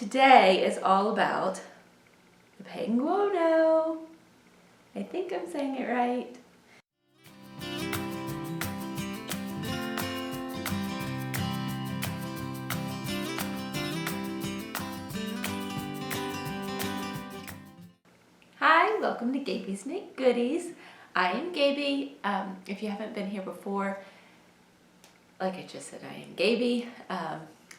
Today is all about the Penguono. I think I'm saying it right. Hi, welcome to GabiesknitGoodies. I am Gabie. If you haven't been here before, like I just said, I am Gabie.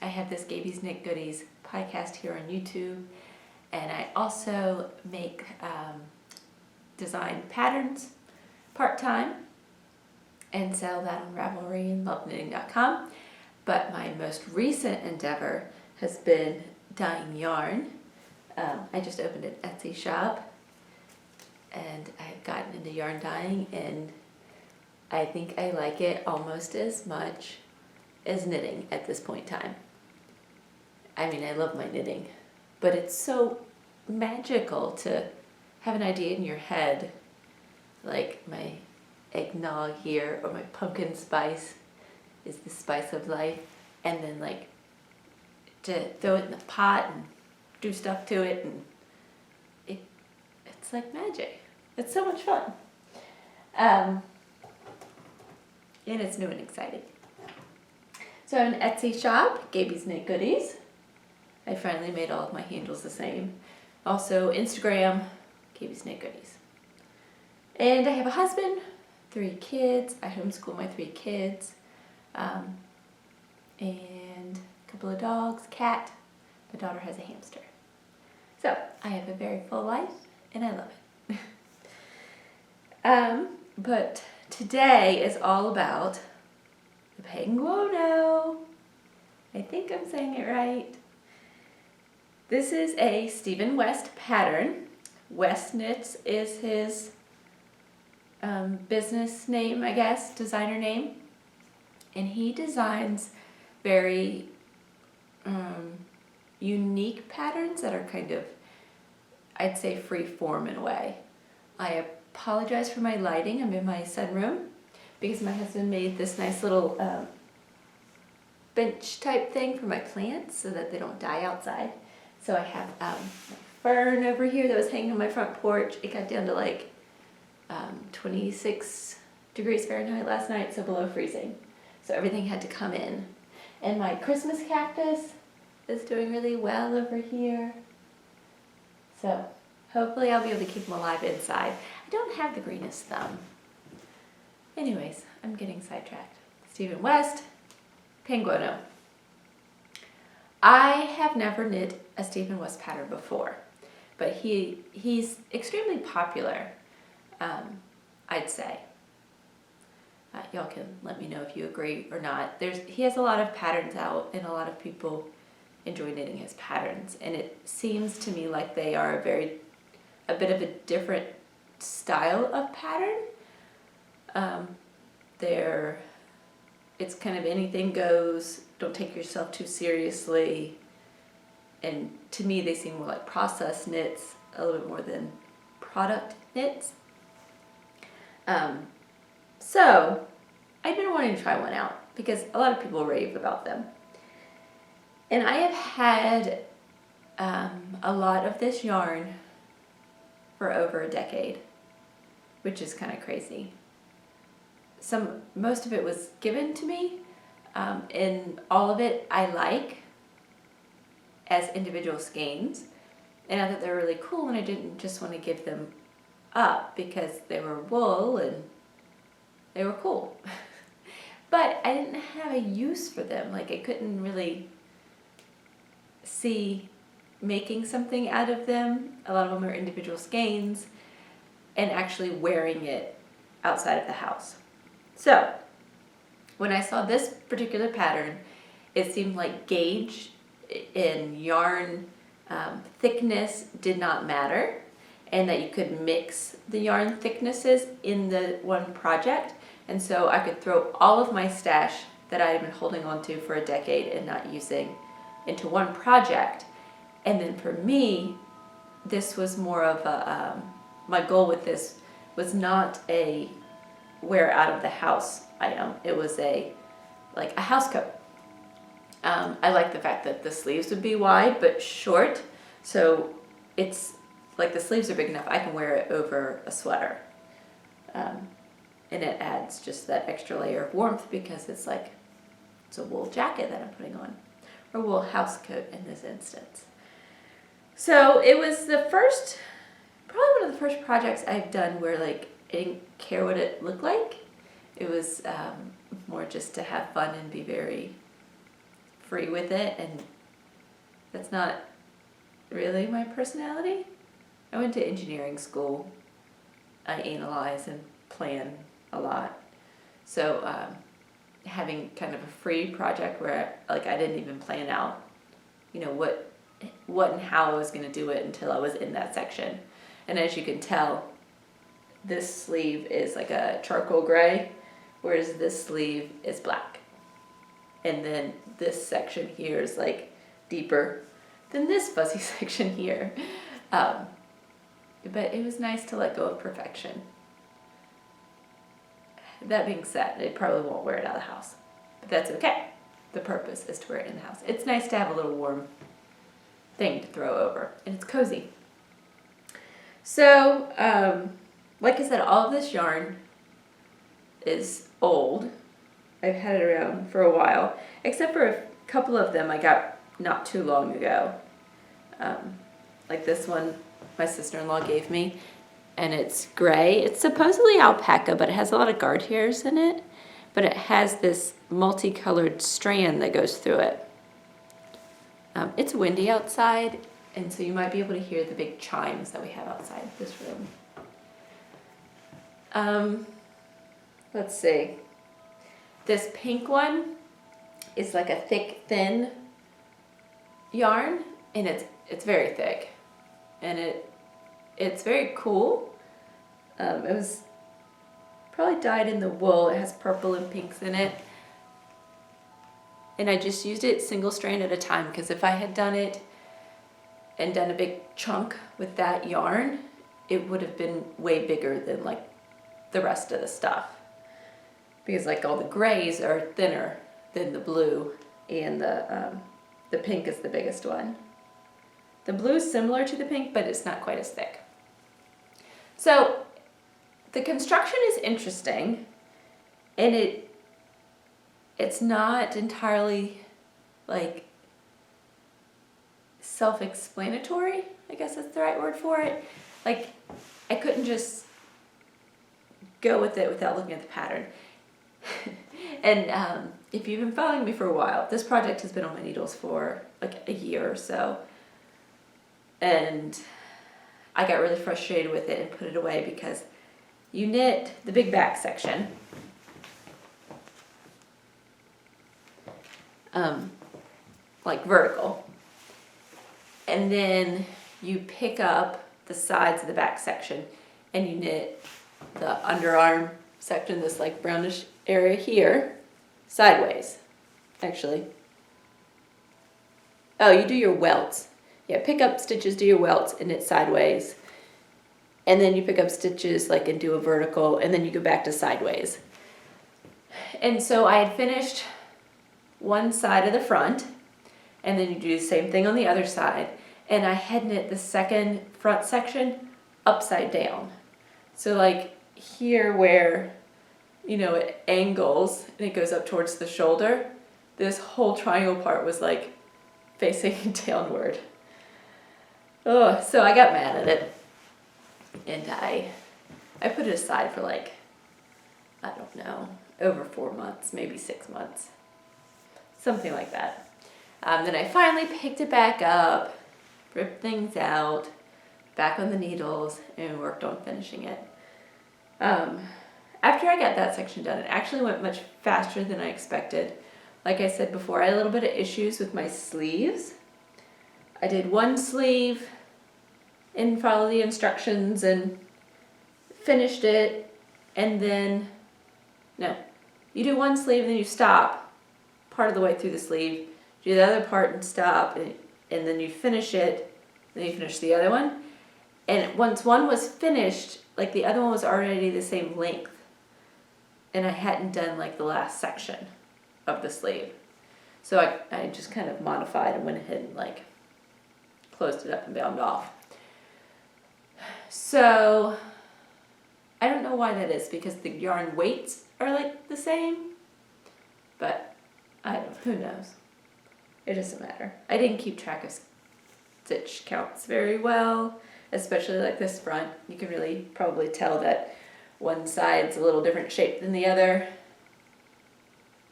I have this GabiesknitGoodies podcast here on YouTube, and I also make design patterns part-time and sell that on Ravelry and loveknitting.com. But my most recent endeavor has been dyeing yarn. I just opened an Etsy shop, and I've gotten into yarn dyeing, and I think I like it almost as much as knitting at this point in time. I mean, I love my knitting, but it's so magical to have an idea in your head, like my eggnog here, or my pumpkin spice is the spice of life, and then like to throw it in the pot and do stuff to it, and it's like magic. It's so much fun. And it's new and exciting. So I have an Etsy shop, GabiesknitGoodies. I finally made all of my handles the same. Also Instagram, GabiesknitGoodies. And I have a husband, 3 kids. I homeschool my 3 kids. And a couple of dogs, cat. My daughter has a hamster. So I have a very full life, and I love it. But today is all about the Penguono. I think I'm saying it right. This is a Stephen West pattern. Westknits is his business name, I guess, designer name. And he designs very unique patterns that are kind of, I'd say, free form in a way. I apologize for my lighting. I'm in my sunroom because my husband made this nice little bench type thing for my plants so that they don't die outside. So I have a fern over here that was hanging on my front porch. It got down to like 26 degrees Fahrenheit last night, so below freezing. So everything had to come in. And my Christmas cactus is doing really well over here. So hopefully I'll be able to keep them alive inside. I don't have the greenest thumb. Anyways, I'm getting sidetracked. Stephen West, Penguono. I have never knit a Stephen West pattern before, but he's extremely popular, I'd say. Y'all can let me know if you agree or not. He has a lot of patterns out, and a lot of people enjoy knitting his patterns, and it seems to me like they are a bit of a different style of pattern. It's kind of anything goes, don't take yourself too seriously, and to me they seem more like process knits a little bit more than product knits. So I've been wanting to try one out because a lot of people rave about them. And I have had a lot of this yarn for over a decade, which is kind of crazy. Most of it was given to me, and all of it I like as individual skeins, and I thought they were really cool, and I didn't just want to give them up because they were wool and they were cool. But I didn't have a use for them. Like, I couldn't really see making something out of them. A lot of them are individual skeins, and actually wearing it outside of the house. So when I saw this particular pattern, it seemed like gauge in yarn thickness did not matter, and that you could mix the yarn thicknesses in the one project. And so I could throw all of my stash that I had been holding on to for a decade and not using into one project. And then for me, this was more of a, my goal with this was not a wear out of the house item. It was like a house coat. I like the fact that the sleeves would be wide but short, so it's like the sleeves are big enough I can wear it over a sweater. And it adds just that extra layer of warmth because it's like, it's a wool jacket that I'm putting on, or wool house coat in this instance. So it was probably one of the first projects I've done where like I didn't care what it looked like. It was more just to have fun and be very free with it, and that's not really my personality. I went to engineering school. I analyze and plan a lot. So having kind of a free project where like I didn't even plan out, you know, what and how I was going to do it until I was in that section. And as you can tell, this sleeve is like a charcoal gray, whereas this sleeve is black. And then this section here is like deeper than this fuzzy section here. But it was nice to let go of perfection. That being said, I probably won't wear it out of the house, but that's okay. The purpose is to wear it in the house. It's nice to have a little warm thing to throw over, and it's cozy. So, like I said, all of this yarn is old. I've had it around for a while, except for a couple of them I got not too long ago. Like this one my sister-in-law gave me, and it's gray. It's supposedly alpaca, but it has a lot of guard hairs in it, but it has this multicolored strand that goes through it. It's windy outside, and so you might be able to hear the big chimes that we have outside this room. Let's see. This pink one is like a thick, thin yarn, and it's very thick, and it's very cool. It was probably dyed in the wool. It has purple and pinks in it. And I just used it single strand at a time, because if I had done it and done a big chunk with that yarn, it would have been way bigger than like the rest of the stuff. Because like all the grays are thinner than the blue, and the pink is the biggest one. The blue is similar to the pink, but it's not quite as thick. So the construction is interesting, and it's not entirely like self-explanatory, I guess that's the right word for it. Like I couldn't just go with it without looking at the pattern. And if you've been following me for a while, this project has been on my needles for like a year or so. And I got really frustrated with it and put it away, because you knit the big back section. Like vertical. And then you pick up the sides of the back section and you knit the underarm section, this like brownish area here, sideways, actually. Oh, you do your welts. Yeah, pick up stitches, do your welts, and knit sideways. And then you pick up stitches like and do a vertical, and then you go back to sideways. And so I had finished one side of the front, and then you do the same thing on the other side. And I had knit the second front section upside down. So like here where, you know, it angles and it goes up towards the shoulder, this whole triangle part was like facing downward. Oh, so I got mad at it, and I put it aside for like, I don't know, over 4 months, maybe 6 months, something like that. Then I finally picked it back up, ripped things out, back on the needles, and worked on finishing it. After I got that section done, it actually went much faster than I expected. Like I said before, I had a little bit of issues with my sleeves. I did one sleeve and followed the instructions and finished it, and then, no, you do one sleeve and then you stop part of the way through the sleeve, do the other part and stop, and then you finish it, then you finish the other one. And once one was finished, like the other one was already the same length, and I hadn't done like the last section of the sleeve. So I just kind of modified and went ahead and like closed it up and bound off. So I don't know why that is, because the yarn weights are like the same, but who knows? It doesn't matter. I didn't keep track of stitch counts very well, especially like this front. You can really probably tell that one side's a little different shape than the other,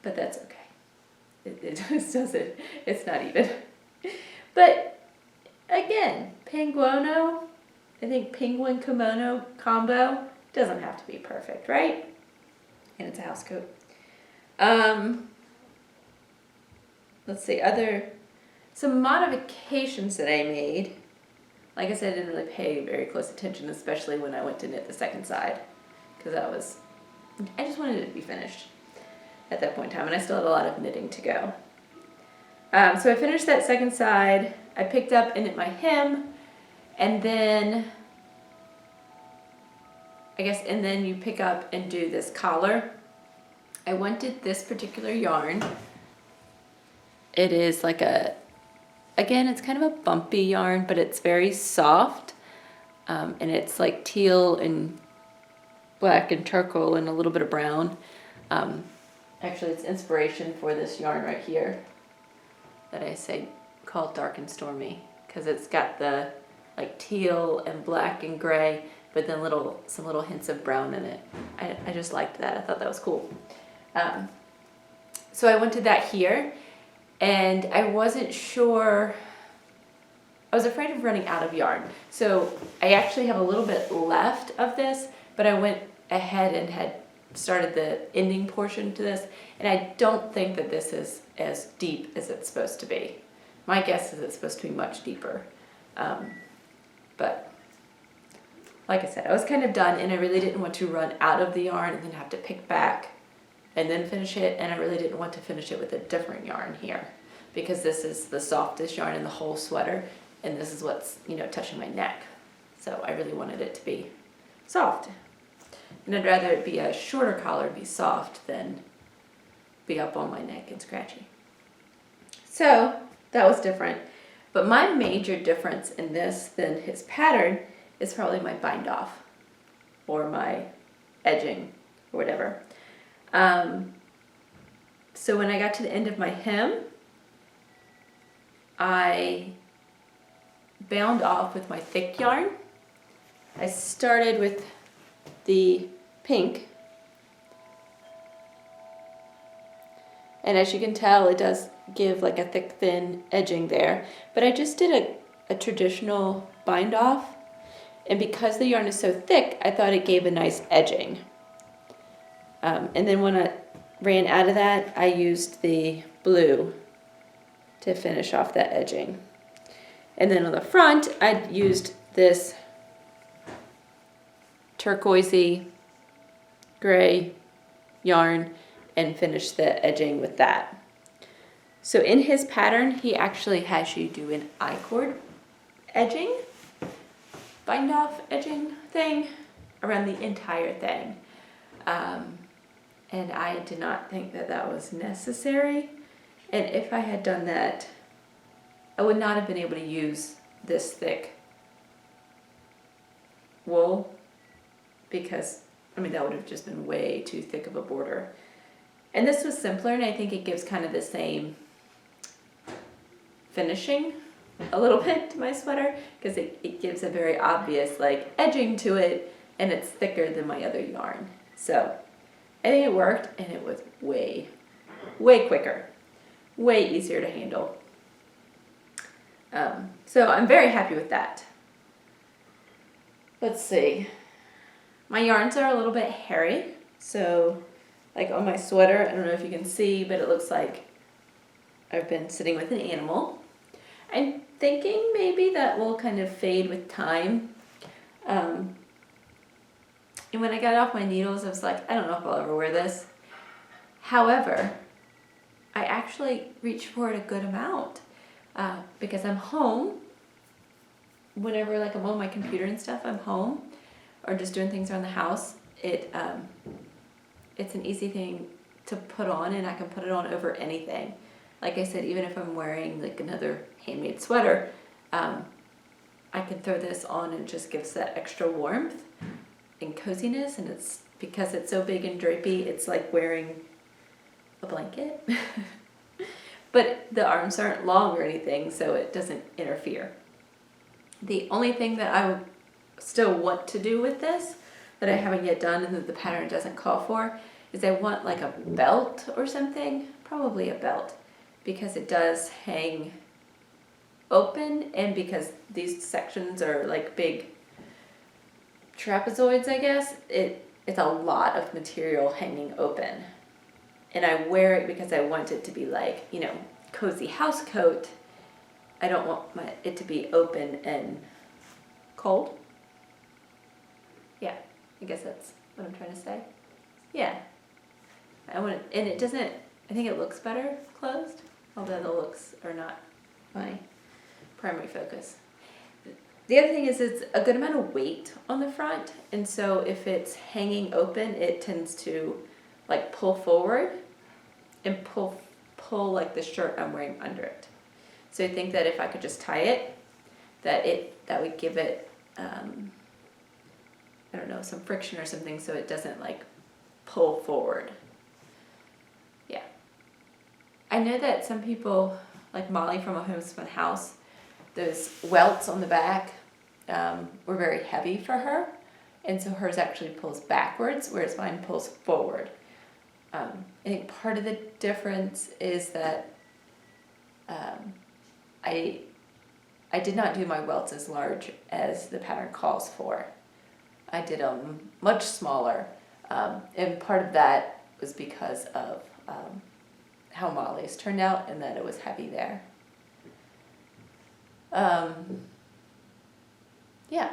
but that's okay. It just doesn't, it's not even. But again, Penguono, I think penguin kimono combo doesn't have to be perfect, right? And it's a house coat. Let's see, some modifications that I made. Like I said, I didn't really pay very close attention, especially when I went to knit the second side, because I just wanted it to be finished at that point in time, and I still had a lot of knitting to go. So I finished that second side. I picked up and knit my hem, and then you pick up and do this collar. I wanted this particular yarn. It is like again, it's kind of a bumpy yarn, but it's very soft, and it's like teal and black and charcoal and a little bit of brown. Actually, it's inspiration for this yarn right here that I say called Dark and Stormy, because it's got the like teal and black and gray, but then some little hints of brown in it. I just liked that. I thought that was cool. So I wanted that here, and I wasn't sure. I was afraid of running out of yarn. So I actually have a little bit left of this, but I went ahead and had started the ending portion to this, and I don't think that this is as deep as it's supposed to be. My guess is it's supposed to be much deeper. But like I said, I was kind of done, and I really didn't want to run out of the yarn and then have to pick back and then finish it, and I really didn't want to finish it with a different yarn here, because this is the softest yarn in the whole sweater, and this is what's, touching my neck. So I really wanted it to be soft. And I'd rather it be a shorter collar and be soft than be up on my neck and scratchy. So that was different. But my major difference in this than his pattern is probably my bind off or my edging or whatever. So when I got to the end of my hem, I bound off with my thick yarn. I started with the pink, and as you can tell, it does give like a thick thin edging there, but I just did a traditional bind off, and because the yarn is so thick, I thought it gave a nice edging. And then when I ran out of that, I used the blue to finish off that edging. And then on the front, I used this turquoisey gray yarn and finished the edging with that. So in his pattern, he actually has you do an I-cord edging, bind off edging thing around the entire thing. And I did not think that that was necessary. And if I had done that, I would not have been able to use this thick wool, because, that would have just been way too thick of a border. And this was simpler, and I think it gives kind of the same finishing a little bit to my sweater, because it gives a very obvious like edging to it, and it's thicker than my other yarn. So I think it worked, and it was way, way quicker, way easier to handle. So I'm very happy with that. Let's see. My yarns are a little bit hairy, so like on my sweater, I don't know if you can see, but it looks like I've been sitting with an animal. I'm thinking maybe that will kind of fade with time. And when I got off my needles, I was like, I don't know if I'll ever wear this. However, I actually reach for it a good amount because I'm home. Whenever like I'm on my computer and stuff, I'm home or just doing things around the house. It's an easy thing to put on, and I can put it on over anything. like I said, even if I'm wearing like another handmade sweater, I can throw this on and it just gives that extra warmth and coziness, and it's because it's so big and drapey, it's like wearing a blanket. But the arms aren't long or anything, so it doesn't interfere. The only thing that I would still want to do with this that I haven't yet done and that the pattern doesn't call for is I want like a belt or something, probably a belt, because it does hang open, and because these sections are like big trapezoids, I guess, it's a lot of material hanging open. And I wear it because I want it to be like, you know, cozy house coat. I don't want it to be open and cold. Yeah, I guess that's what I'm trying to say. Yeah. I want it, and it doesn't, I think it looks better closed, although the looks are not my primary focus. The other thing is it's a good amount of weight on the front, and so if it's hanging open, it tends to like pull forward and pull like the shirt I'm wearing under it. So I think that if I could just tie it, that would give it I don't know, some friction or something, so it doesn't like pull forward. Yeah. I know that some people, like Molly from A Homespun House, those welts on the back were very heavy for her, and so hers actually pulls backwards, whereas mine pulls forward. I think part of the difference is that I did not do my welts as large as the pattern calls for. I did them much smaller, and part of that was because of how Molly's turned out and that it was heavy there. Yeah.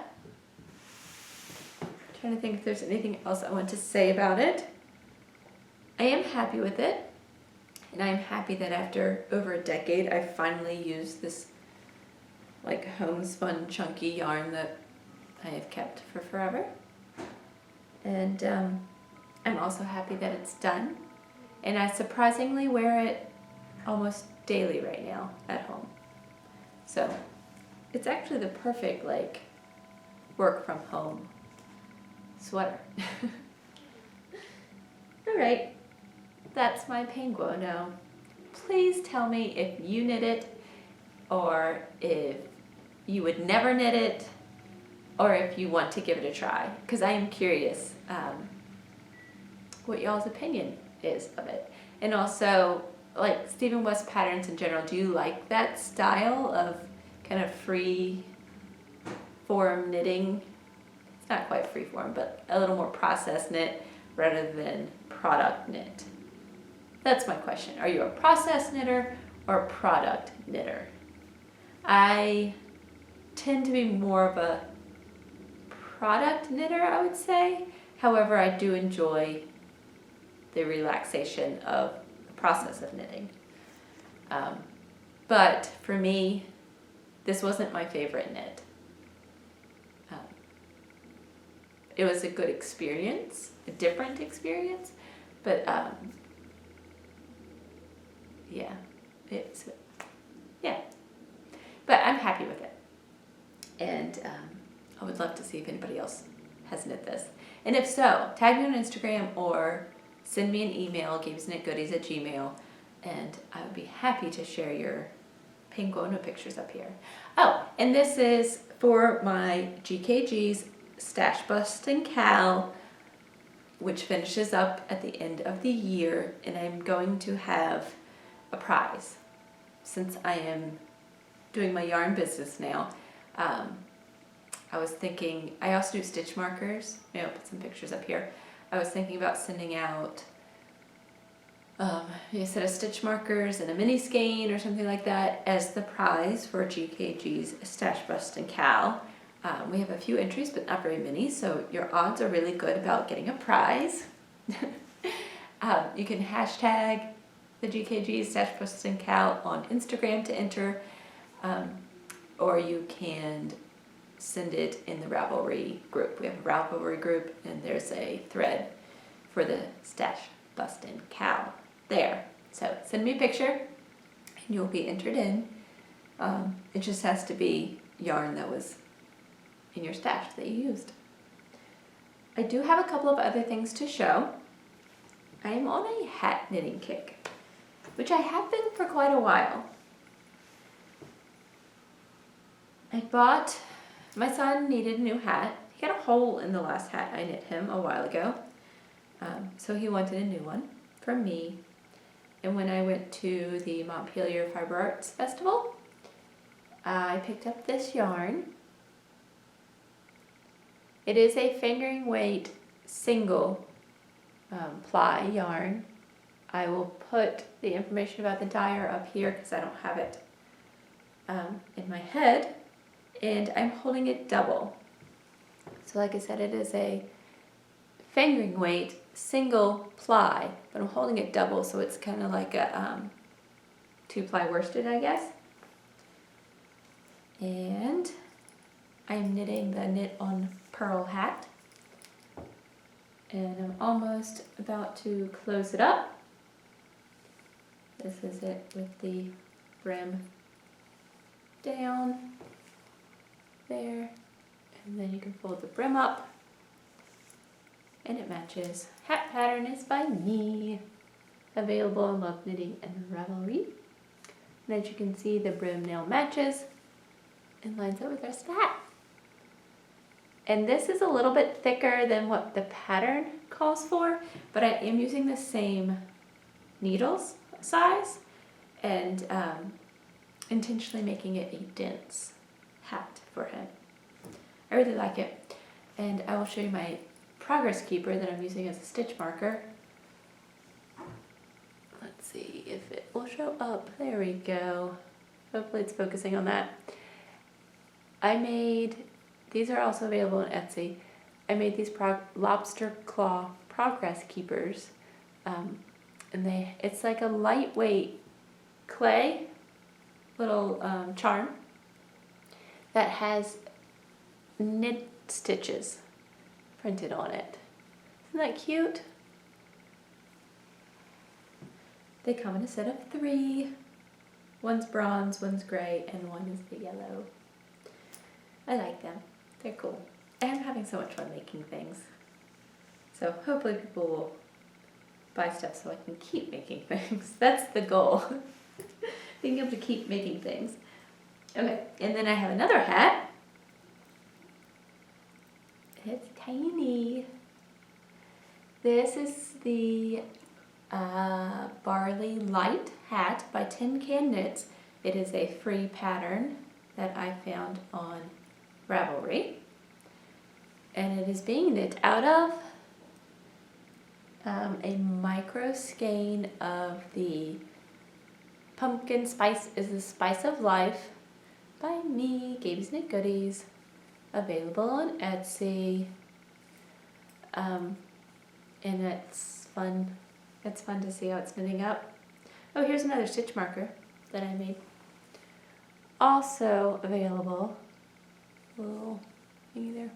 Trying to think if there's anything else I want to say about it. I am happy with it, and I'm happy that after over a decade I finally used this like homespun chunky yarn that I have kept for forever. And I'm also happy that it's done, and I surprisingly wear it almost daily right now at home. So it's actually the perfect like work from home sweater. All right, that's my Penguono. Please tell me if you knit it, or if you would never knit it, or if you want to give it a try, because I am curious what y'all's opinion is of it. And also, like Stephen West patterns in general, do you like that style of kind of free form knitting? It's not quite free form, but a little more process knit rather than product knit. That's my question. Are you a process knitter or a product knitter? I tend to be more of a product knitter, I would say. However, I do enjoy the relaxation of the process of knitting. But for me, this wasn't my favorite knit. It was a good experience, a different experience, but yeah, but I'm happy with it. And I would love to see if anybody else has knit this. And if so, tag me on Instagram or send me an email, gabiesknitgoodies@gmail.com, and I would be happy to share your Penguono pictures up here. Oh, and this is for my GKG's Stash Bustinkal, which finishes up at the end of the year, and I'm going to have a prize. Since I am doing my yarn business now, I was thinking, I also do stitch markers. Maybe I'll put some pictures up here. I was thinking about sending out a set of stitch markers and a mini skein or something like that as the prize for GKG's Stash Bustinkal. We have a few entries, but not very many, so your odds are really good about getting a prize. You can hashtag the GKG's Stash Bustinkal on Instagram to enter, or you can send it in the Ravelry group. We have a Ravelry group, and there's a thread for the Stash Bustinkal there. So send me a picture, you'll be entered in. It just has to be yarn that was in your stash that you used. I do have a couple of other things to show. I am on a hat knitting kick, which I have been for quite a while. My son needed a new hat. He got a hole in the last hat I knit him a while ago. So he wanted a new one from me. And when I went to the Montpelier Fiber Arts Festival, I picked up this yarn. It is a fingering weight single ply yarn. I will put the information about the dyer up here because I don't have it in my head. And I'm holding it double. So like I said, it is a fingering weight single ply, but I'm holding it double, so it's kind of like a 2-ply worsted, I guess. And I'm knitting the Knit on Purl hat. And I'm almost about to close it up. This is it with the brim down there. And then you can fold the brim up. And it matches. Hat pattern is by me. Available on Love Knitting and Ravelry. And as you can see, the brim nail matches and lines up with the rest of the hat. And this is a little bit thicker than what the pattern calls for, but I am using the same needles size and intentionally making it a dense hat for him. I really like it. And I will show you my progress keeper that I'm using as a stitch marker. Let's see if it will show up. There we go. Hopefully it's focusing on that. These are also available on Etsy. I made these lobster claw progress keepers. And it's like a lightweight clay little charm that has knit stitches printed on it. Isn't that cute? They come in a set of 3. One's bronze, one's gray, and one is the yellow. I like them. They're cool. And I'm having so much fun making things. So hopefully people will buy stuff so I can keep making things. That's the goal. Being able to keep making things. Okay, and then I have another hat. It's tiny. This is the Barley Light hat by Tin Can Knits. It is a free pattern that I found on Ravelry. And it is being knit out of a micro skein of the Pumpkin Spice is the Spice of Life by me, GabiesknitGoodies. Available on Etsy. And it's fun. It's fun to see how it's knitting up. Oh, here's another stitch marker that I made. Also available. A little thingy there.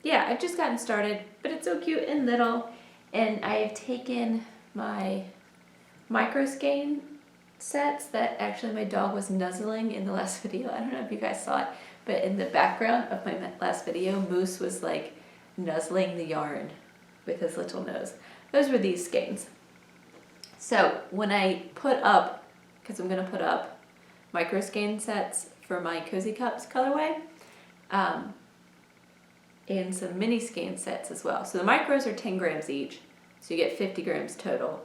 Yeah, I've just gotten started, but it's so cute and little. And I've taken my micro skein sets that actually my dog was nuzzling in the last video. I don't know if you guys saw it, but in the background of my last video, Moose was like nuzzling the yarn with his little nose. Those were these skeins. So when I put up, because I'm going to put up micro skein sets for my Cozy Cups colorway, and some mini skein sets as well. So the micros are 10 grams each, so you get 50 grams total.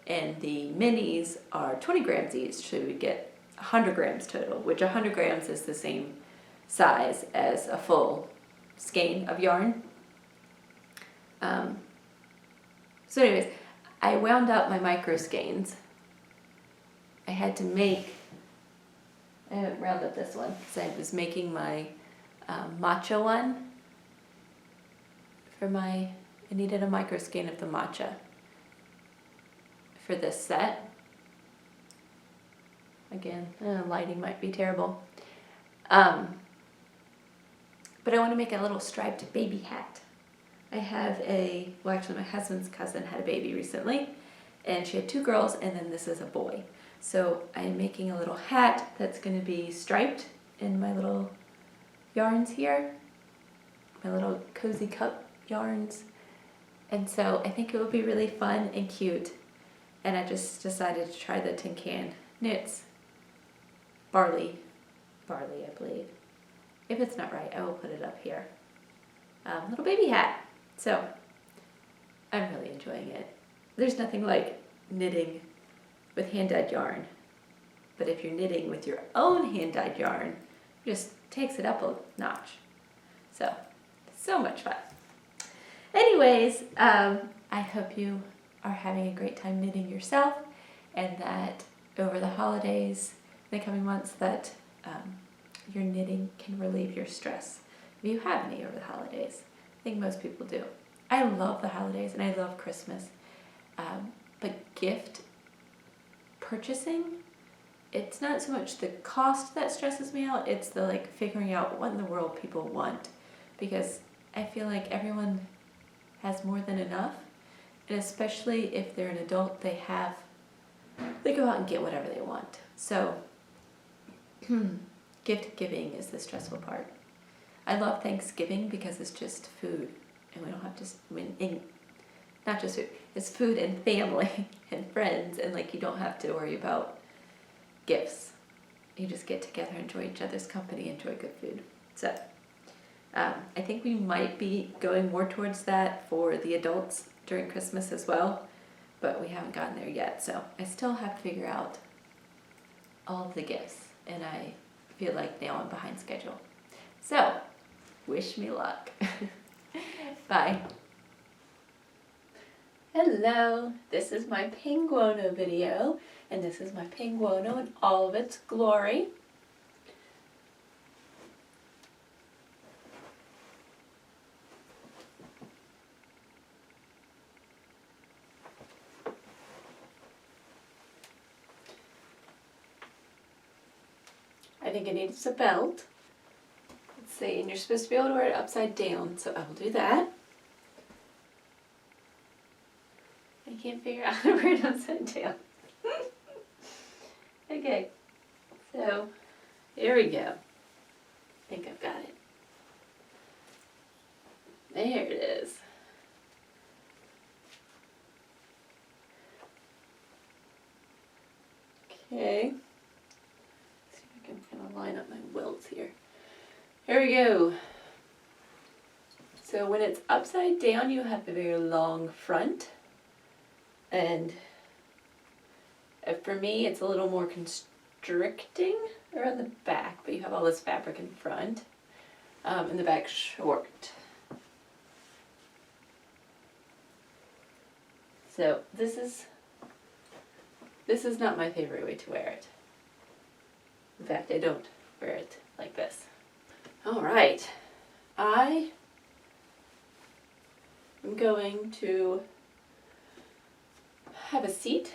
And the minis are 20 grams each, so we get 100 grams total, which 100 grams is the same size as a full skein of yarn. So anyways, I wound up my micro skeins. I haven't round up this one because I was making my Matcha one I needed a micro skein of the Matcha for this set. Again, lighting might be terrible. But I want to make a little striped baby hat. I have actually my husband's cousin had a baby recently, and she had 2 girls, and then this is a boy. So I am making a little hat that's going to be striped in my little yarns here, my little cozy cup yarns. And so I think it will be really fun and cute. And I just decided to try the Tin Can Knits Barley, I believe. If it's not right, I will put it up here. Little baby hat. So I'm really enjoying it. There's nothing like knitting with hand-dyed yarn. But if you're knitting with your own hand-dyed yarn, it just takes it up a notch. So much fun. Anyways, I hope you are having a great time knitting yourself, and that over the holidays, in the coming months, that your knitting can relieve your stress. If you have any over the holidays, I think most people do. I love the holidays and I love Christmas, but gift purchasing, it's not so much the cost that stresses me out, it's the like figuring out what in the world people want, because I feel like everyone has more than enough, and especially if they're an adult, they go out and get whatever they want. So gift giving is the stressful part. I love Thanksgiving because it's just food, and we don't have to, not just food, it's food and family and friends, and like you don't have to worry about gifts. You just get together, enjoy each other's company, enjoy good food. So I think we might be going more towards that for the adults during Christmas as well, but we haven't gotten there yet. So I still have to figure out all of the gifts, and I feel like now I'm behind schedule. So wish me luck. Bye. Hello, this is my Penguono video, and this is my Penguono in all of its glory. I think it needs a belt. Let's see, and you're supposed to be able to wear it upside down, so I will do that. I can't figure out how to wear it upside down. Okay, so here we go. I think I've got it. There it is. Okay. Let's see if I can kind of line up my welts here. Here we go. So when it's upside down, you have a very long front. And for me, it's a little more constricting around the back, but you have all this fabric in front, and the back short. So this is not my favorite way to wear it. In fact, I don't wear it like this. All right, I am going to have a seat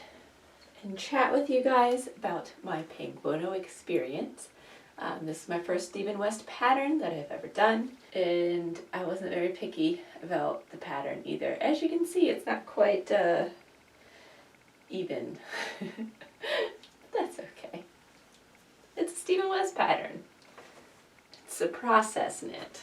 and chat with you guys about my Penguono experience. This is my first Stephen West pattern that I've ever done, and I wasn't very picky about the pattern either. As you can see, it's not quite even. That's okay. It's a Stephen West pattern. It's a process knit.